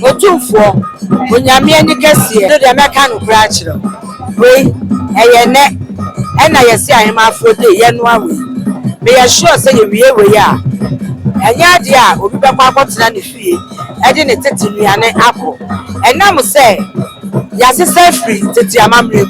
Otumfo onyame ani kese no de meka no kura kire we eye ne na yesi ahemafo de ye no awe me ya sure say ye wie we ya enya de a obi be kwa akotena ne fie e de ne tete nuane akọ enam say ya sesa free tete amamre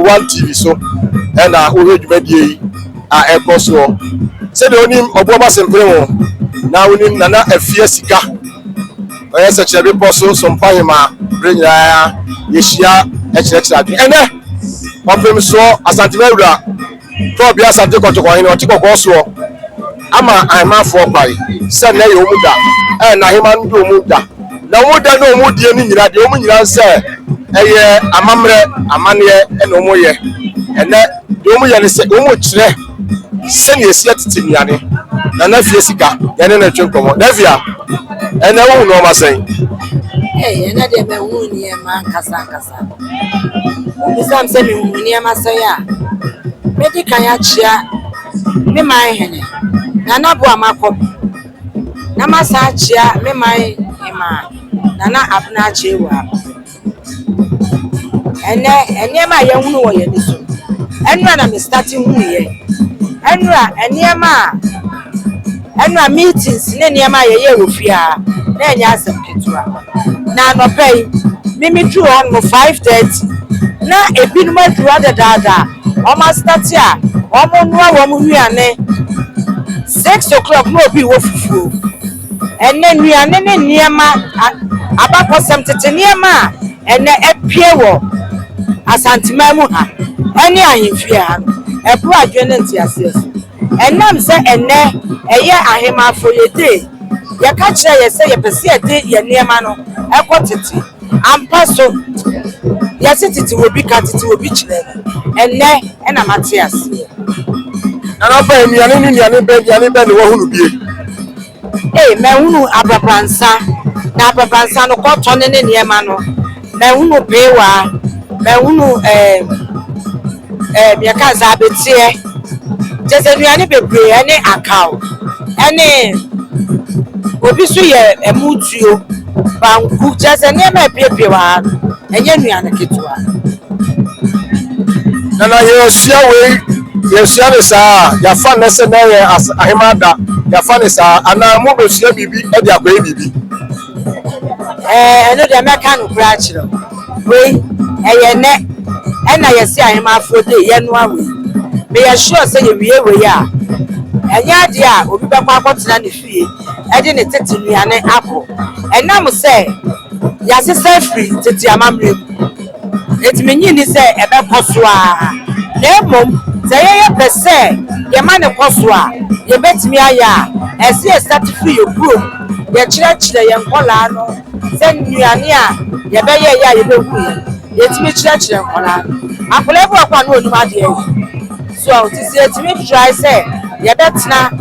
One TV so and we dwumadie a ekọ so se de onim oboba sempere wo na onim nana afia sika oye se chebe poso so mpahima brenyira yehia ekyerechira adwe ene opem so asantemawura to bia asante kotoko hin otikoko so ama ahemafo pai se na ye omuda na hema ndo omuda na omuda na omudie ni nyira de omunyira se eye amamre amane ene omoye ene de omoye ne se omo kire se ne esi atitimiane na na fie sika ene na twonkomo na via ene wo no masen ene de me hu ni e ma kasa bisam se me hu ni e ma se ya medikan ya chia me mai hene na na bo amakọ na masa chia me mai ema na na abna chewa ene ma ye hunu wo ye ni so enra na me starting hu ye enra meetings ne ma ye ofia na enya asem ketua na no pay mimi tu on 5:30 na ebinum adura dada o ma start ya o mo nua wo mo nuane 6 o'clock no bi wo fufuo ene nuane ne niema abakosem tete niema ene epie wo asantima mu ha ene ahemfie ha ebu adwene ntiase enam se ene eye ahemafo yede ye ka kire ye se ye pese yede ye niema no ekotete ampa so ye tete wo bi ka tete wo bi kire ene ena matias ana ba emiane be ne wo hunu bie me hunu ababransa na ababransa no ko to ne niema no me hunu bewa me hunu me ka za betie jese nuane bebre ene akaw ene obi so ye emutuo banku jese niema piepie wa enye nuane ketua na yesia we yesia ne saa ya fa ne se na ye ahemada ya fa ne saa ana mo be sia bibi e dia kwa bibi eno de meka no kura kire we eye ne na yesi ahemafo de ye no awe me ya sure say ye wie we ya enya de a obi be kwa akotena ne fie e de ne tete nuane akọ enam say ya sesa free tete amamre etmenyi ni say ebe koso a na emom say ye pese ye ma ne koso a ye betimi aya ese ye start free your group ye kire ye nkola no say nuane a ye be ye ya ye be hu ye timi kire nkola akole bu akwa no onuma de so ti say timi try say ye betna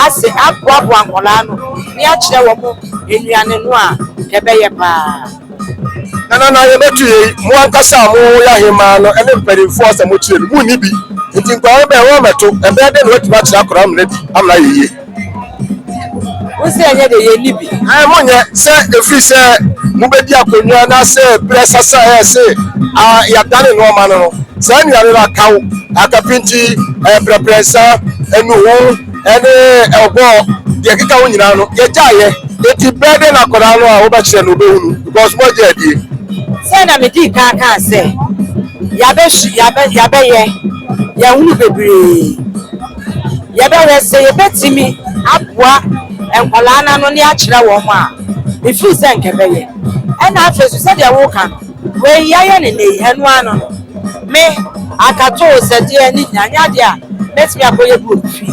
ase aboabo nkola no ni a kire wo mo enuane no a ye be ye pa na ye betu ye mo ankasa mo ya hema no ene mperinfo asa mo kire mu ni bi nti nkwa be wo meto ebe de no wati ba kira akora amna bi amna yeye wo se enye de ye ni bi mo nye se efi se mo be di akonwa na se pressa sa se ya dane no ma no se ni ya ra kawo akapinti pressa enu ho ene obo de kika wo nyina no ye jaye eti bede na akora no a wo ba kire no be hunu because mo je die se na me di ka se ya be ye ya hunu bebre ya be we se ye betimi aboa enkola na no ni a kire wo mo a ifu se nke be ye ena afesu se de wo kan we ya ye ne enu ano no me akato se de ni nyanya de a betimi akoye bu fi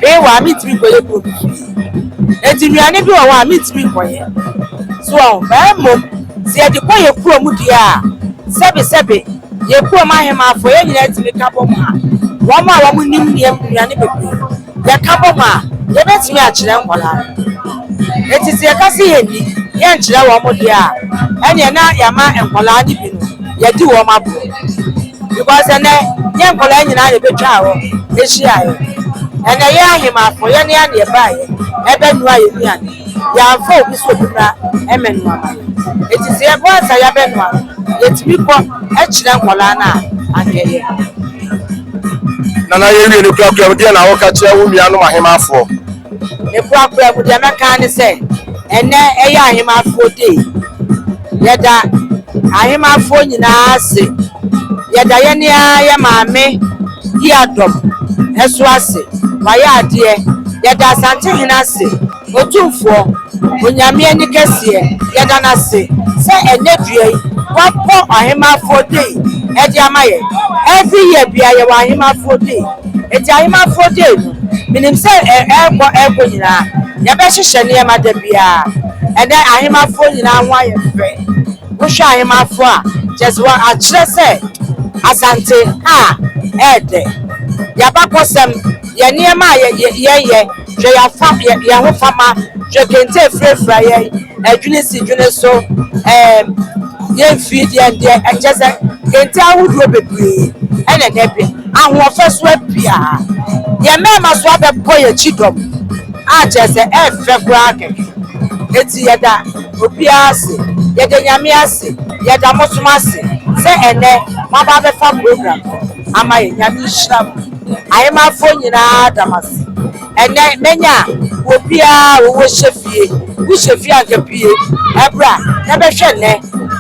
pe wa mi timi koye bu fi eti nuane bi wo wa mi timi koye so ba mom se de koye kuro mu dia sebe ye kuro ma hemafo ye nyina timi ka bom ha wo ma wo mu nim nuane bebre ye ka bom ha ye betimi a kire nkola eti se ka se ye ni ye nkire wo mo dia ene na ya ma nkola ni bi no yɛdi wɔn abo because ɛnɛ yɛn nkɔla nyinaa yɛ betwa hɔ ehyia yɛ ɛnɛ yɛ ahemafo yɛ ne yɛ baayɛ ɛbɛnua yɛ nuane yɛamfa obi so obi na ɛmɛnua ma eti sɛ yɛbɔ asa yɛbɛnua yɛtumi kɔ ɛkyerɛ nkɔla na ankɛyɛ nana yɛ wie ne kura mu deɛ na wɔka kyerɛ wo nuanom ahemafo ne kura mu deɛ mɛka ne sɛ ɛnɛ ɛyɛ ahemafo de yɛda ahemafo nyinaa ase yɛda yɛn yɛ maame yi adɔm ɛso ase wayɛ adeɛ yɛda asante hene ase otumfoɔ onyame ani kɛseɛ yɛda n'ase sɛ ɛnɛ dua yi wapɔ ahemafo de ɛde ama yɛ every year bia yɛ wɔ ahemafo de eti ahemafo de no minim sɛ ɛkɔ nyinaa yɛbɛhyehyɛ nneɛma da biara ɛnɛ ahemafo nyinaa ho ayɛ fɛ wohwɛ ahemafo a kyerɛ sɛ akyerɛ sɛ asante a ɛɛdɛ yɛabakɔsɛm yɛ nneɛma a yɛyɛ hwɛ yɛn ho fama hwɛ kente firafira yɛn adwene si dwene so yɛmfii deɛ ɛkyɛ sɛ kente ahodoɔ bebree ɛna ɛnɛ bi ahoɔfɛ so apia yɛ mmarima so abɛbɔ yɛ kyidɔm a kyerɛ sɛ ɛɛfɛ koraa kɛkɛ eti yɛda obiara ase yɛda nyame ase yɛda mosom ase sɛ ɛnɛ maba bɛfa program ama yɛ nyame hyira mu ahemafo nyinaa damase ɛnɛ menya obiara wɔwɔ hyɛ fie wohyɛ fie anka pie ɛbra yɛbɛhwɛ nnɛ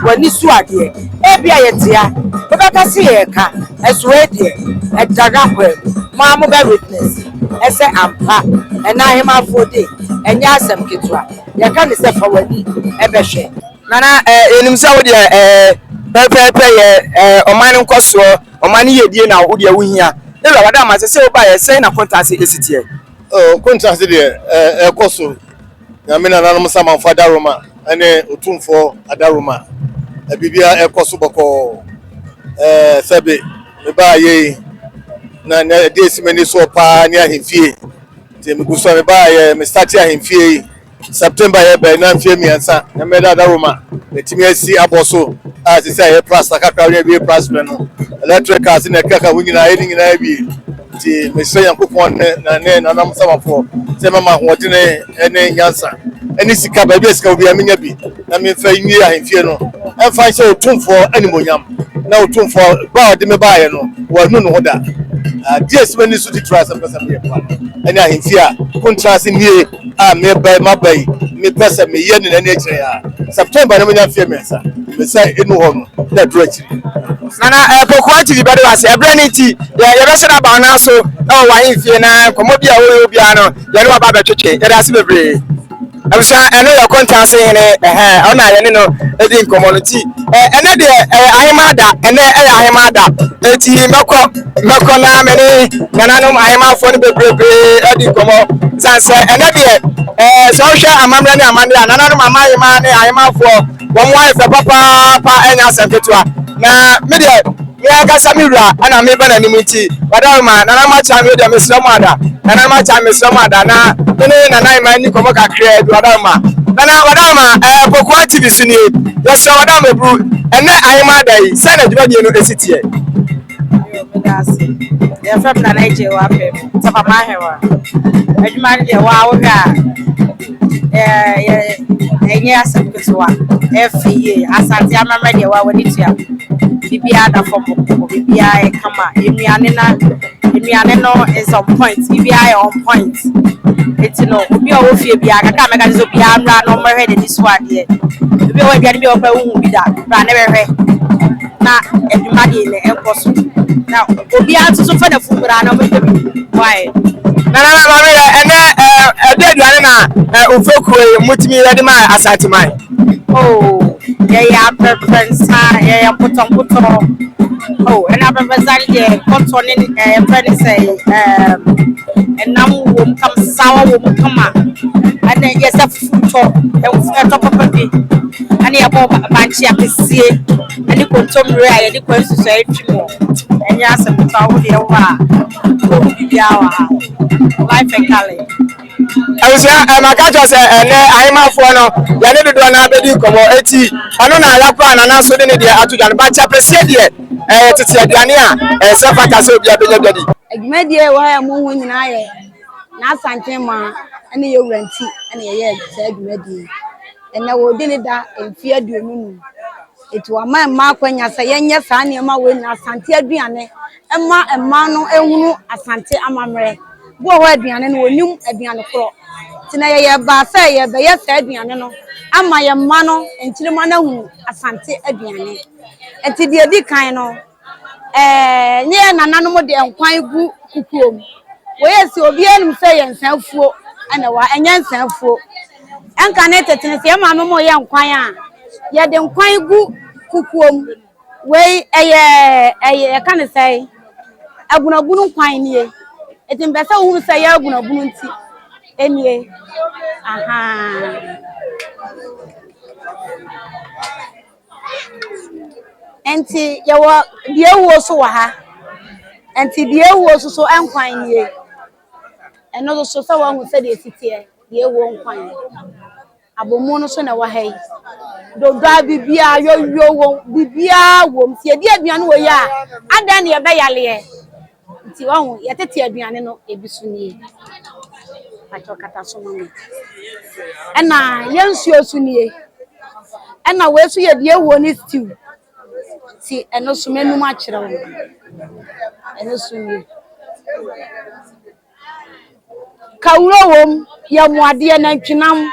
w'ani so adeɛ ebi a yɛtea wobɛka se yɛka ɛso deɛ ɛdaga hɔ mo a mobɛ witness ɛsɛ ampa ɛna ahemafo de ɛnyɛ asɛm ketewa yɛka ne sɛ fa w'ani ɛbɛhwɛ nana enim sɛ wo deɛ pɛpɛpɛ yɛ ɔman no nkɔsoɔ ɔman no yɛdie na wo deɛ wohia ne wura wada ma sɛ wo ba yɛ sɛn na kontase esitiɛ kontase deɛ ɛkɔ so nyame nananom samanfo adaroma ɛne otumfoɔ adaroma bibia ɛkɔ so bɔkɔɔ sɛbe mebaa yɛi na de esimani so paa ne ahemfie nti megu so mebaa yɛ mestarte ahemfie yi September yɛ bɛ na mfie miɛnsa na mɛda adaroma etimi asi abɔ so a sɛ sɛ yɛ pras kakra ne bi pras no electrical se na kaka wo nyinaa yɛ nyinaa bi nti mesɛ yankopɔn ne nanam samafo sɛ mama hoɔde ne nyansa ɛne sika ba bi sika obi amenya bi na me fa nwie ahemfie no ɛmfa nhyɛ otumfoɔ animonyam na otumfoɔ ba ɔde me baayɛ no wɔnu no ho da die simani so di trust pɛsɛ me yɛ pa ɛne ahemfie a kontrase nie a me ba ma ba yi me pɛsɛ me yɛ ne na akyerɛ ya September na me nya fie mensa me sɛ enu hɔ no na duro akyiri nana pokuwa tv bɛde wase ɛbrɛ ne ti yɛbɛhyɛ no aba no so ɛwɔ wahemfie na nkɔmmɔ bi a wɔyɛ obiara no yɛne waba bɛtwetwe yɛde ase bebree abusua ɛno yɛ kontase hene ɔna yɛne no edi nkɔmmɔ no ti ɛnɛ deɛ ahema da ɛnɛ ɛyɛ ahema da eti mɛkɔ na mene nananom ahemafo no bebree edi nkɔmmɔ sanse ɛnɛ deɛ sɛ ɔhwɛ amammerɛ ne amande a nananom amahema ne ahemafo wɔn wayɛ fɛ papaapa ɛnyɛ asɛm ketewa na me deɛ yɛkasa me wura ana meba n'anim nti wadaroma nananom akyɛ me deɛ mesrɛ mu ada nananom akyɛ mesrɛ mu ada na ne nanan ma ni kɔmmɔ kakra bi wadaroma nana wadaroma pokuwa tv so nie yɛsrɛ wadaroma buru ɛnɛ ahema da yi sɛ na dwumadie no ɛsitiɛ yɛfrɛ m nana agye wɔ apɛ sɛfa mahewa adwuma no deɛ wɔawohwɛ a ɛnyɛ asɛm ketewa ɛfɛ yie asante amammerɛ deɛ wɔawɔde tua biribiara da fam biribiara yɛ kama nnuane no is on point biribiara yɛ on point eti no obi a ɔwɔ fie biara kaka mɛka sɛ obiara mmra na ɔmmɛhwɛ n'ani so adeɛ obi a ɔwɔ aduane bi a ɔpɛ wohu bi da bra ne bɛhwɛ na adwuma deɛ ne ɛnkɔ so na obiara nso so fa na fumbra na ɔmɛhwɛ bi why nana mami ɛnɛ ɛde aduane na ofokuro mutumi yɛde ma asante man yɛyɛ apɛpɛ nsa yɛyɛ mpotɔmpotɔ ɛna apɛpɛ nsa ne deɛ kɔtɔ ne yɛfrɛ ne sɛ ɛnam wɔ mu kam sawa wɔ mu kama ɛna yɛsɛ fufutɔ ɛtɔ papa bi ɛna yɛbɔ bankye apɛsie ɛne kontomire a yɛde kɔ nsusu ɛtwi mu ɛnyɛ asɛm pa wo deɛ wo a wo bibia wa life ekale Awusia maka cho se ene ahemafo no ya ne dodo na abedi komo eti ono na yakwa na na so de ne de atudwa no ba cha presie de tete aduane a se fa ka se obi abenya biadi adwumadie wo ya mo hu nyina ye na asante ma ene ye wuranti ene ye se adwumadie ene wo de ne da emfi aduonu nu eti wa ma kwanya se yenye saa ne ma wo nyina asante aduane emma no ehunu asante amamre bo ho aduane no onim aduane kro tina ye ba sa ye be ye sa aduane no ama ye mma no enchirima na hu asante aduane enti de di kan no nye nananom de enkwan gu kukuom wo ye si obi enum se ye nsanfuo ana wa enye nsanfuo enka ne tetene se ma mo ye nkwan a ye de nkwan gu kukuom we eye ka ne sai agunabunu nkwan nie eti mbese wo se ye agunabunu nti enie aha enti yawo die wo so wa ha enti die wo so enkwan nie eno so so wa hu se de sitie die wo nkwan abomu no so na wa hai dodo bibia yo wo bibia wo mtie die aduane wo ya adan ne be yale nti wa hu ye tete aduane no ebisu nie atokata so mama ena yensuo su nie ena we su ye die wo ni stew ti eno so menum a kire wo eno so nie kawuro wom ya muade na ntwinam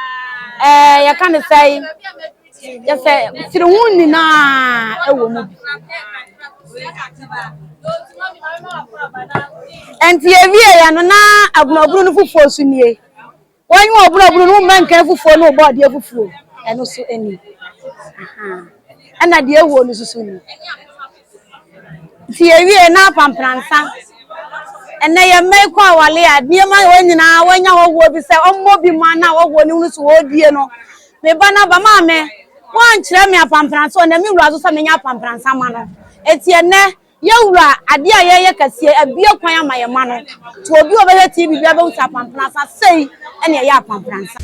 ya kan sai ya se tirihun ni na ewo mu bi enti ewie ya no na abunaburu no fufuo su nie wanyu abunaburu no menkan fufuo no bo de fufuo eno so eni aha ana de ewo no susu ni ti ewie na pampransa ene ye meko awale a niema wanyina wanya wowo bi se ommo bi ma na wowo ni unu so odie no me bana ba ma me wan kire me apampransa o na me wura so se me nya apampransa ma no eti ene ye wura ade a ye kasie abie kwan amaye ma no to obi obeye ti bibia be uta apampransa sei ene ye apampransa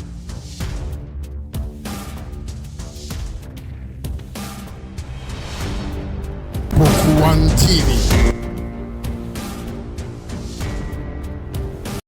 Boku One TV.